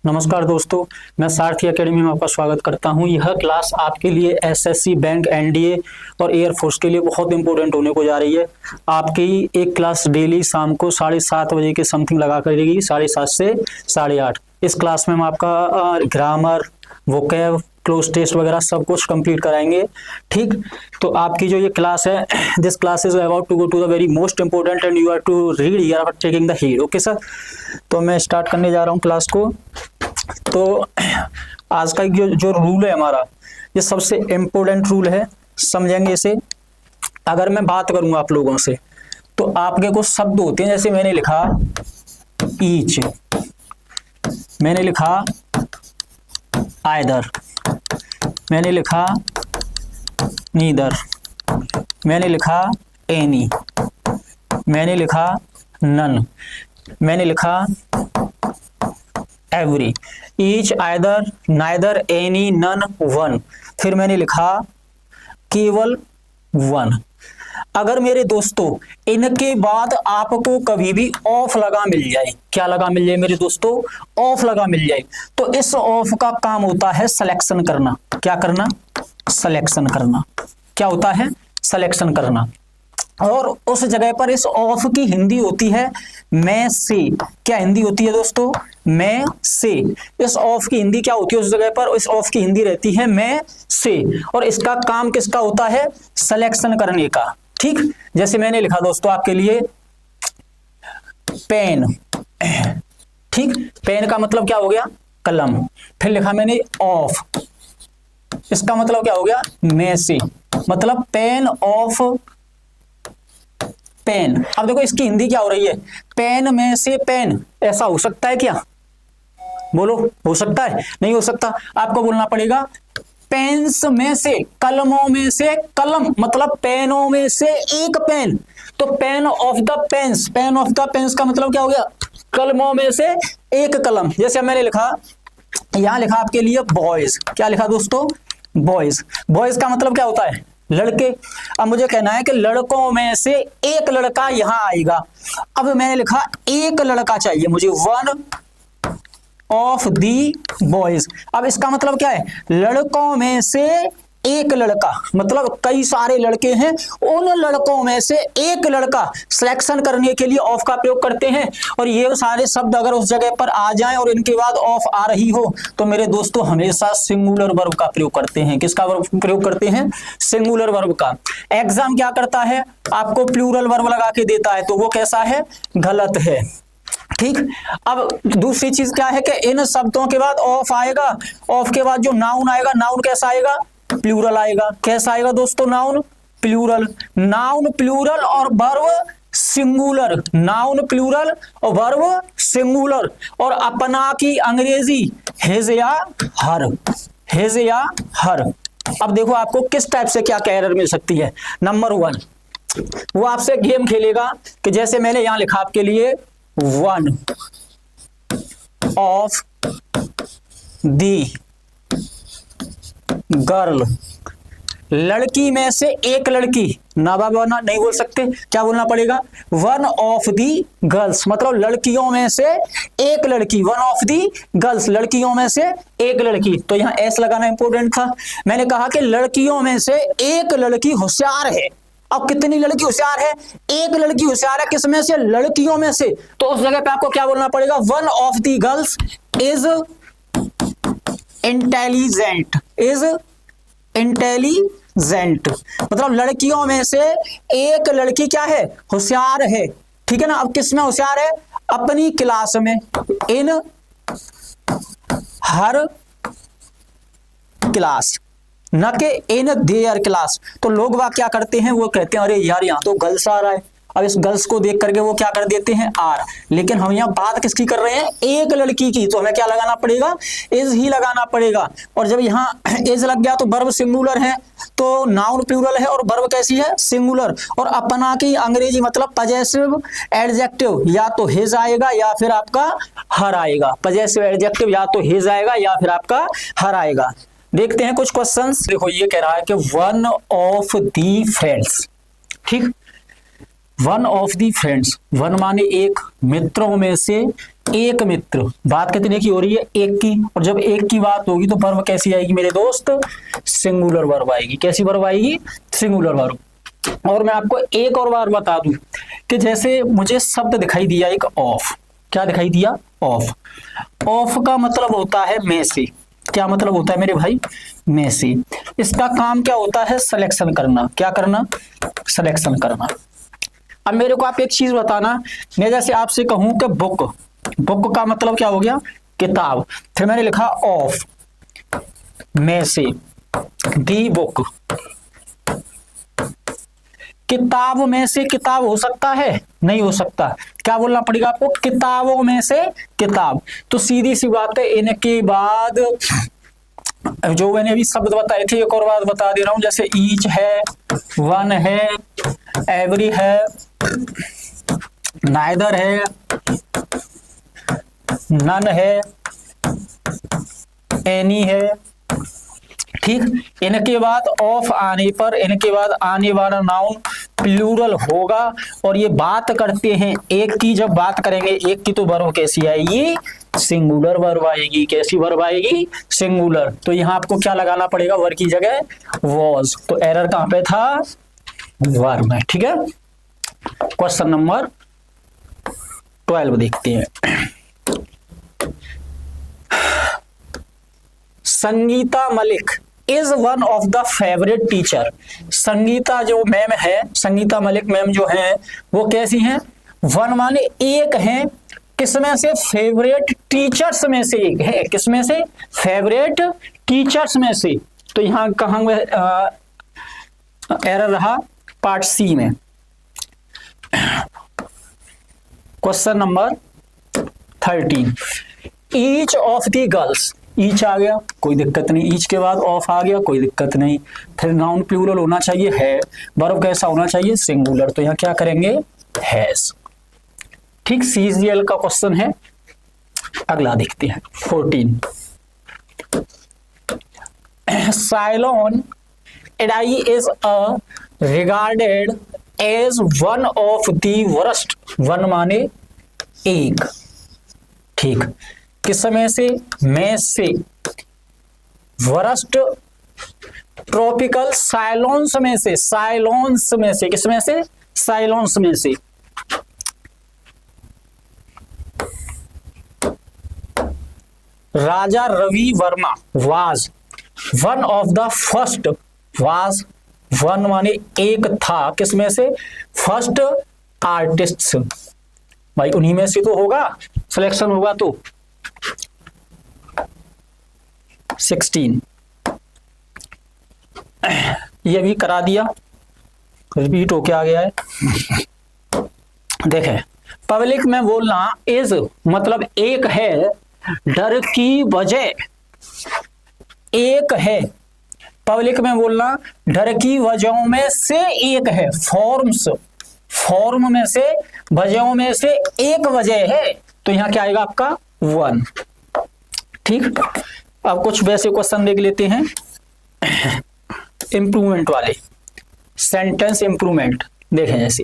नमस्कार दोस्तों, मैं सारथी एकेडमी में आपका स्वागत करता हूं। यह क्लास आपके लिए एसएससी, बैंक, एनडीए और एयरफोर्स के लिए बहुत इंपॉर्टेंट होने को जा रही है। आपकी एक क्लास डेली शाम को 7:30 बजे के समथिंग लगा करेगी, 7:30 से 8:30। इस क्लास में हम आपका ग्रामर, वोकैब, क्लोज टेस्ट वगैरह सब कुछ कंप्लीट कराएंगे। ठीक, तो आपकी जो ये क्लास है, this class is about to go to the very most important and you are to read here after taking the heed. Okay sir, तो मैं स्टार्ट करने जा रहा हूँ क्लास को। तो आज का जो रूल है हमारा, ये सबसे इम्पोर्टेंट रूल है, समझेंगे इसे। अगर मैं बात करूंगा आप लोगों से, तो आपके कुछ शब्द होते हैं, जैसे मैंने लिखा ईच, मैंने लिखा आइदर, मैंने लिखा नीदर, मैंने लिखा एनी, मैंने लिखा नन, मैंने लिखा every, each, either, neither, any, none, one, फिर मैंने लिखा केवल वन। अगर मेरे दोस्तों इनके बाद आपको कभी भी ऑफ लगा मिल जाए, क्या लगा मिल जाए मेरे दोस्तों? ऑफ लगा मिल जाए, तो इस ऑफ का काम होता है सिलेक्शन करना। क्या करना? सिलेक्शन करना। क्या होता है? सिलेक्शन करना। और उस जगह पर इस ऑफ की हिंदी होती है मैं से। क्या हिंदी होती है दोस्तों? मैं से। इस ऑफ की हिंदी क्या होती है उस जगह पर? इस ऑफ की हिंदी रहती है मैं से, और इसका काम किसका होता है? सिलेक्शन करने का। ठीक, जैसे मैंने लिखा दोस्तों आपके लिए पेन। ठीक, पेन का मतलब क्या हो गया? कलम। फिर लिखा मैंने ऑफ, इसका मतलब क्या हो गया? में से, मतलब पेन ऑफ पेन। अब देखो इसकी हिंदी क्या हो रही है? पेन में से पेन। ऐसा हो सकता है क्या? बोलो, हो सकता है? नहीं हो सकता। आपको बोलना पड़ेगा पेन्स में से, कलमों में से कलम, मतलब पेनों में से एक पेन। तो pen of the pens, pen of the pens का मतलब क्या हो गया? कलमों में से एक कलम। जैसे मैंने लिखा, यहां लिखा आपके लिए बॉयज। क्या लिखा दोस्तों? बॉयज। बॉयज का मतलब क्या होता है? लड़के। अब मुझे कहना है कि लड़कों में से एक लड़का यहां आएगा। अब मैंने लिखा एक लड़का चाहिए मुझे, वन ऑफ दी बॉयज। अब इसका मतलब क्या है? लड़कों में से एक लड़का, मतलब कई सारे लड़के हैं, उन लड़कों में से एक लड़का। सिलेक्शन करने के लिए ऑफ का प्रयोग करते हैं। और ये सारे शब्द अगर उस जगह पर आ जाएं और इनके बाद ऑफ आ रही हो, तो मेरे दोस्तों हमेशा सिंगुलर वर्ब का प्रयोग करते हैं। किसका प्रयोग करते हैं? सिंगुलर वर्ब का। एग्जाम क्या करता है? आपको प्लूरल वर्ब लगा के देता है, तो वो कैसा है? गलत है। ठीक, अब दूसरी चीज क्या है कि इन शब्दों के बाद ऑफ आएगा, ऑफ के बाद जो नाउन आएगा, नाउन कैसा आएगा? प्लूरल आएगा। कैसा आएगा दोस्तों? Noun plural. नाउन प्लूरल और वर्ब सिंगुलर। नाउन प्लूरल और वर्ब सिंगुलर। और अपना की अंग्रेजी हिज या हर, हिज या हर। अब देखो आपको किस टाइप से क्या एरर मिल सकती है। नंबर 1, वो आपसे गेम खेलेगा कि जैसे मैंने यहां लिखा आपके लिए वन ऑफ दी गर्ल, लड़की में से एक लड़की। ना बाबा ना, नहीं बोल सकते। क्या बोलना पड़ेगा? वन ऑफ दी गर्ल्स, मतलब लड़कियों में से एक लड़की। वन ऑफ दी गर्ल्स, लड़कियों में से एक लड़की। तो यहां एस लगाना इंपॉर्टेंट था। मैंने कहा कि लड़कियों में से एक लड़की होशियार है। अब कितनी लड़की होशियार है? एक लड़की होशियार है। किसमें से? लड़कियों में से। तो उस जगह पे आपको क्या बोलना पड़ेगा? One of the girls is intelligent, is intelligent, मतलब लड़कियों में से एक लड़की क्या है? होशियार है। ठीक है ना। अब किस में होशियार है? अपनी क्लास में, इन हर क्लास, न कि इन देयर क्लास। तो लोग वह क्या करते हैं? वो कहते हैं अरे यार यहाँ तो गर्ल्स आ रहा है। अब इस गर्ल्स को देख करके वो क्या कर देते हैं? आर। लेकिन हम यहाँ बात किसकी कर रहे हैं? एक लड़की की। तो हमें क्या लगाना पड़ेगा? इज ही लगाना पड़ेगा। और जब यहाँ इज लग गया तो वर्ब सिंगुलर है, तो नाउन प्लूरल है और वर्ब कैसी है? सिंगुलर। और अपना की अंग्रेजी मतलब पजेसिव एडजेक्टिव, या तो हिज आएगा या फिर आपका हर आएगा। पजेसिव एडजेक्टिव या तो हिज आएगा या फिर आपका हर आएगा। देखते हैं कुछ क्वेश्चंस। देखो ये कह रहा है कि वन ऑफ दी फ्रेंड्स। ठीक, one of the friends, one माने एक, मित्रों में से एक मित्र, बात कितने की हो रही है, एक की। और जब एक की बात होगी तो वर्ब कैसी आएगी मेरे दोस्त, सिंगुलर वर्ब आएगी। कैसी वर्ब आएगी, सिंगुलर वर्ब। और मैं आपको एक और बार बता दूं कि जैसे मुझे शब्द दिखाई दिया एक ऑफ, क्या दिखाई दिया, ऑफ। ऑफ का मतलब होता है में से। क्या मतलब होता है मेरे भाई, में से। इसका काम क्या होता है, सिलेक्शन करना। क्या करना, सिलेक्शन करना। अब मेरे को आप एक चीज बताना, मैं जैसे आपसे कहूं कि बुक, बुक का मतलब क्या हो गया, किताब। फिर मैंने लिखा ऑफ, में से, दी बुक। किताब में से किताब हो सकता है, नहीं हो सकता। क्या बोलना पड़ेगा आपको, किताबों में से किताब। तो सीधी सी बात है, इनके बाद जो मैंने अभी शब्द बताए थे, एक और बात बता दे रहा हूं, जैसे ईच है, वन है, एवरी है, नाइदर है, नन है, एनी है। ठीक, इनके बाद ऑफ आने पर, इनके बाद आने वाला नाउन प्लूरल होगा। और ये बात करते हैं एक की, जब बात करेंगे एक की तो वर्ब कैसी आएगी, सिंगुलर वर्ब आएगी। कैसी वर्ब आएगी, सिंगुलर। तो यहां आपको क्या लगाना पड़ेगा, वर की जगह वॉज। तो एरर कहां पे था, वर्ब में। ठीक है, क्वेश्चन नंबर 12 देखते हैं। Sangeeta Malik is one of the favourite teacher. Sangeeta जो मैम है, संगीता मलिक मैम जो है वो कैसी हैं, वन माने एक हैं, किसमें से, फेवरेट टीचर्स में से एक है। किसमें से, फेवरेट टीचर्स में से। तो यहां कहां एरर रहा, पार्ट सी में। Question number 13, each of the girls. Each आ गया, कोई दिक्कत नहीं। ईच के बाद ऑफ आ गया, कोई दिक्कत नहीं। फिर नाउन प्लूरल होना चाहिए है, वर्ब कैसा होना चाहिए, सिंगुलर। तो यहाँ क्या करेंगे, हैज। ठीक, सीजीएल का क्वेश्चन है। अगला देखते हैं 14। Cyclone Idai is a regarded as one of the worst. One माने एक। ठीक, किस समय से, में से, वर्स्ट ट्रॉपिकल साइलोन्स में से। साइलोन्स में से, किसमें से, साइलोन्स में से। Raja Ravi Varma was one of the first. Was, one माने एक था, किसमें से, फर्स्ट आर्टिस्ट। भाई उन्हीं में से तो होगा, सिलेक्शन होगा तो। 16 ये भी करा दिया, रिपीट होके आ गया है। देखें, पब्लिक में बोलना इज मतलब एक है, डर की वजह एक है। पब्लिक में बोलना डर की वजहों में से एक है, फॉर्म्स, फॉर्म में से, वजहों में से एक वजह है। तो यहां क्या आएगा आपका, वन। ठीक, अब कुछ वैसे क्वेश्चन देख लेते हैं इंप्रूवमेंट वाले, सेंटेंस इंप्रूवमेंट। देखें, जैसे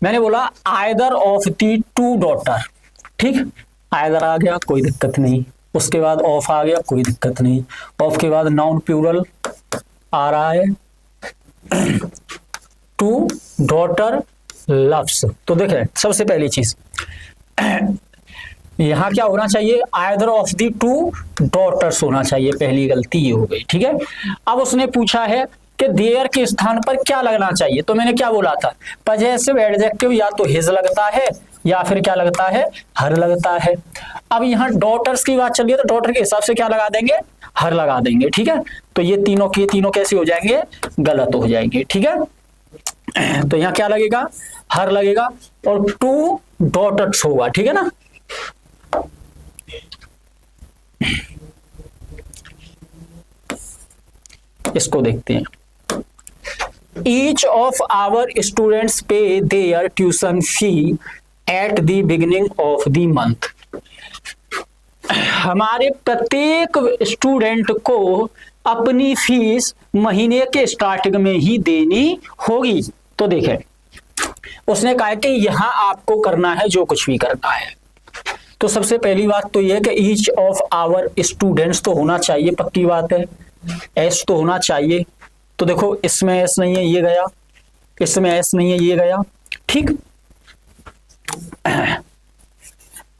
मैंने बोला either of the two daughter. ठीक, आइदर आ गया, कोई दिक्कत नहीं। उसके बाद ऑफ आ गया, कोई दिक्कत नहीं। ऑफ के बाद नाउन प्लूरल आ रहा है, टू डॉटर लव्स। तो देखें, सबसे पहली चीज यहां क्या होना चाहिए, either of the two daughters होना चाहिए। पहली गलती ये हो गई। ठीक है, अब उसने पूछा है कि देयर के स्थान पर क्या लगना चाहिए। तो मैंने क्या बोला था, पजेसिव एडजेक्टिव या तो हिज लगता है या फिर क्या लगता है, हर लगता है। अब यहाँ डॉटर्स की बात चल रही है तो डॉटर के हिसाब से क्या लगा देंगे, हर लगा देंगे। ठीक है, तो ये तीनों के तीनों कैसे हो जाएंगे, गलत हो जाएंगे। ठीक है, तो यहाँ क्या लगेगा, हर लगेगा और टू डॉटर्स होगा। ठीक है ना, इसको देखते हैं। Each of our students pay their tuition fee at the beginning of the month. हमारे प्रत्येक स्टूडेंट को अपनी फीस महीने के स्टार्टिंग में ही देनी होगी। तो देखें, उसने कहा कि यहां आपको करना है जो कुछ भी करना है। तो सबसे पहली बात तो यह है कि ईच ऑफ आवर स्टूडेंट्स तो होना चाहिए, पक्की बात है, एस तो होना चाहिए। तो देखो इसमें एस नहीं है, ये गया, इसमें एस नहीं है, ये गया, ठीक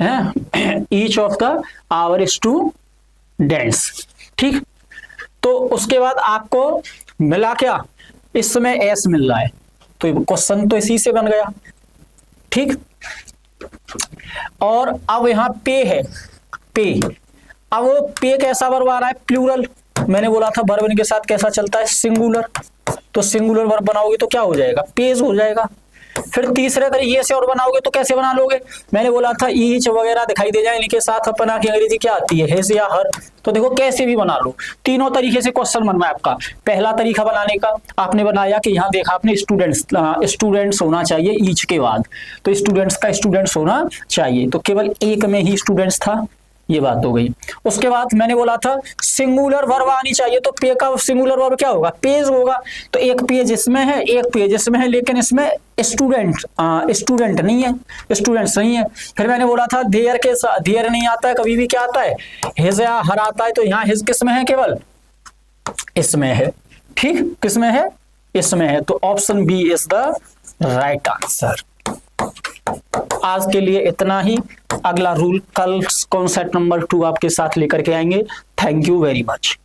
है। Each of the our students, ठीक। तो उसके बाद आपको मिला क्या, इसमें एस मिल रहा है, तो क्वेश्चन तो इसी से बन गया, ठीक। और अब यहां पे है, पे, अब पे कैसा वर्ब आ रहा है, प्लूरल। मैंने बोला था वर्ब के साथ कैसा चलता है, सिंगुलर। तो सिंगुलर वर्ब बनाओगे तो क्या हो जाएगा, पेज हो जाएगा। फिर तीसरे तरीके से और बनाओगे तो कैसे बना लोगे, मैंने बोला था ईच वगैरह दिखाई दे जाए, इनके साथ अपना की अंग्रेजी क्या आती है, हेज या हर। तो देखो कैसे भी बना लो, तीनों तरीके से क्वेश्चन बनना है आपका। पहला तरीका बनाने का आपने बनाया कि यहाँ देखा आपने स्टूडेंट्स होना चाहिए ईच के बाद, तो स्टूडेंट्स का स्टूडेंट्स होना चाहिए, तो केवल एक में ही स्टूडेंट्स था, ये बात हो गई। उसके बाद मैंने बोला था सिंगुलर वर्ब आनी चाहिए, तो पे का सिंगुलर वर्ब क्या होगा, पेज होगा। तो एक पेज इसमें है, एक पेज इसमें है, लेकिन इसमें स्टूडेंट नहीं है, स्टूडेंट्स नहीं है। फिर मैंने बोला था देयर के साथ, देयर नहीं आता है कभी भी, क्या आता है, हिज या हर आता है। तो यहाँ हिज किस में है, केवल इसमें है, ठीक, किसमें है, इसमें है। तो option B is the right answer. आज के लिए इतना ही, अगला रूल कल कॉन्सेप्ट नंबर 2 आपके साथ लेकर के आएंगे। Thank you very much.